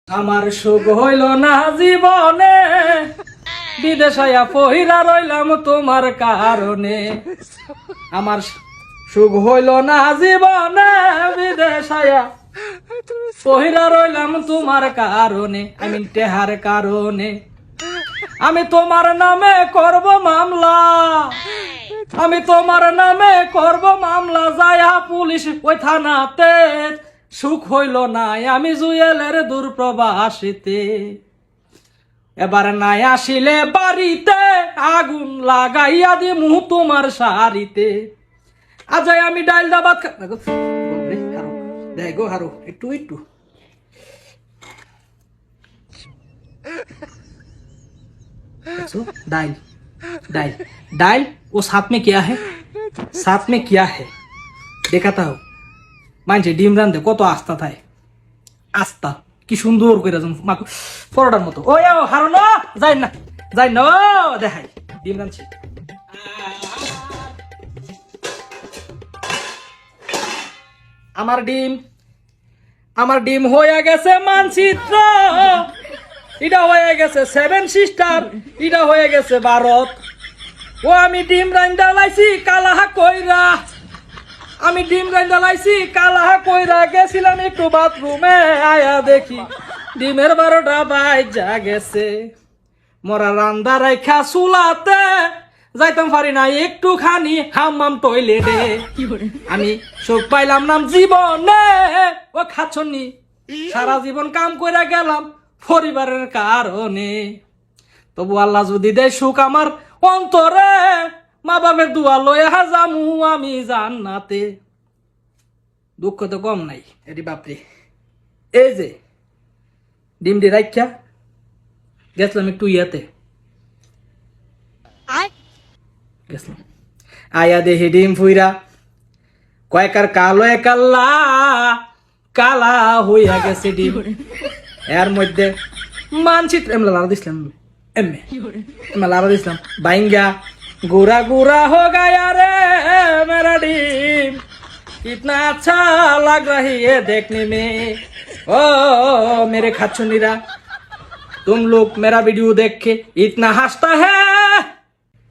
আমার সুখ হইল না জীবনে, বিদেশায়া পহিরা রইলাম তোমার কারণে। আমার সুখ হইল না জীবনে, বিদেশায়া পহিরা রইলাম তোমার কারণে। আমি টেহার কারণে আমি তোমার নামে করব মামলা, আমি তোমার নামে করব মামলা। যায়া পুলিশ ওই থানাতে, সুখ হইল না আমি জুয়েলের দূরপ্রবাসীতে। এবার নাই আসিলে বাড়িতে, আগুন লাগাইয়া দিমু তোমার শাড়িতে। আজ আমি ডাইল দাবাত দেখো হারো একটু একটু डाइल डाइल डाइल वो साथ में क्या है, साथ में क्या है দেখাতা হোক। মানছে ডিম রান্ধে কত আস্থা থাকে, আস্থা কি সুন্দর করে মাকু পরোটার মতো। ও হারো না, যাই না যাই না, দেখাই ডিম রাঁধছে। আমার ডিম হয়ে গেছে মানচিত্র, এটা হয়ে গেছে 7 সিস্টার, এটা হয়ে গেছে ভারত। ও আমি ডিম রান্দা লাইছি কালাহা কইরা, আমি ডিম রান্দা লাইছি কালাহা কইরা। গেছিলাম একটু বাথরুমে, আয়া দেখি ডিমের 12টা বাজা গেছে। মোরা রান্দা রাইখা চুলাতে, যাইতাম পারি না একটুখানি হাম্মাম টয়লেটে। আমি সুখ পাইলাম নাম জীবনে, ও খাচ্ছনি সারা জীবন কাম কইরা গেলাম পরিবারের কারণে। তবু আল্লাহ যদি দেয় সুখ আমার অন্তরে, মা বাপের দুয়া লয়ে হাজামু আমি জান্নাতে। দুঃখ তো কম নাই এটি বাপরে। এই যে ডিম দি রাইখা গেছিলাম একটু ইয়াতে, গেছিলাম আয়া দেখি ডিম ফুইরা কয়েকার কালো কাল্লা কালা হইয়া গেছে ডিম। এর মধ্যে মানচিত্র এমলা লাড়া দিছিলাম, এমলা লাড়া দিছিলাম বাইঙ্গা গুরা গুরা हो गया रे मेरा डिम, कितना अच्छा लग रही है देखने में। ओ मेरे खाचुनीरा, तुम लोग मेरा वीडियो देख के इतना हंसता है।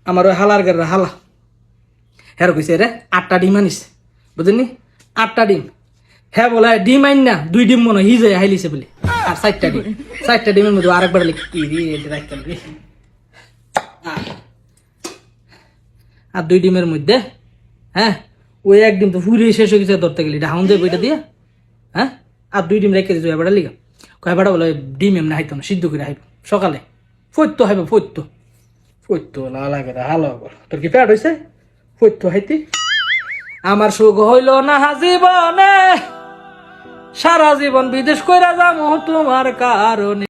আমার ওই হালার গের হালা হ্যাঁ কইছে রে 8টা ডিম আনিস, বুঝলি 8টা ডিম। হ্যাঁ বলে ডিম আইন না 2 ডিম মনে হিজে হাইলিছে বলে, আর 4টা ডিমের মধ্যে আরেকবার লিখি রাখতাম রে। আর 2 ডিমের মধ্যে হ্যাঁ ওই 1 ডিম তো ফুরিয়ে শেষ হয়ে গেছে ধরতে গেলে, এটা হাউন দেবে এটা দিয়ে। হ্যাঁ আর 2 ডিম রেখে দিয়েছো, এবার লিখা কয় বেড়া বলে ডিম এমনি হাইতো না, সিদ্ধ করে হাইব সকালে ফৈত্য হাইব, ফৈত্য লালা করে হালো। তোর কি পেট হয়েছে ফৈত্য হাইতি। আমার সুখ হইল না জীবনে, সারা জীবন বিদেশ কইরা যাবো তোমার কারণে।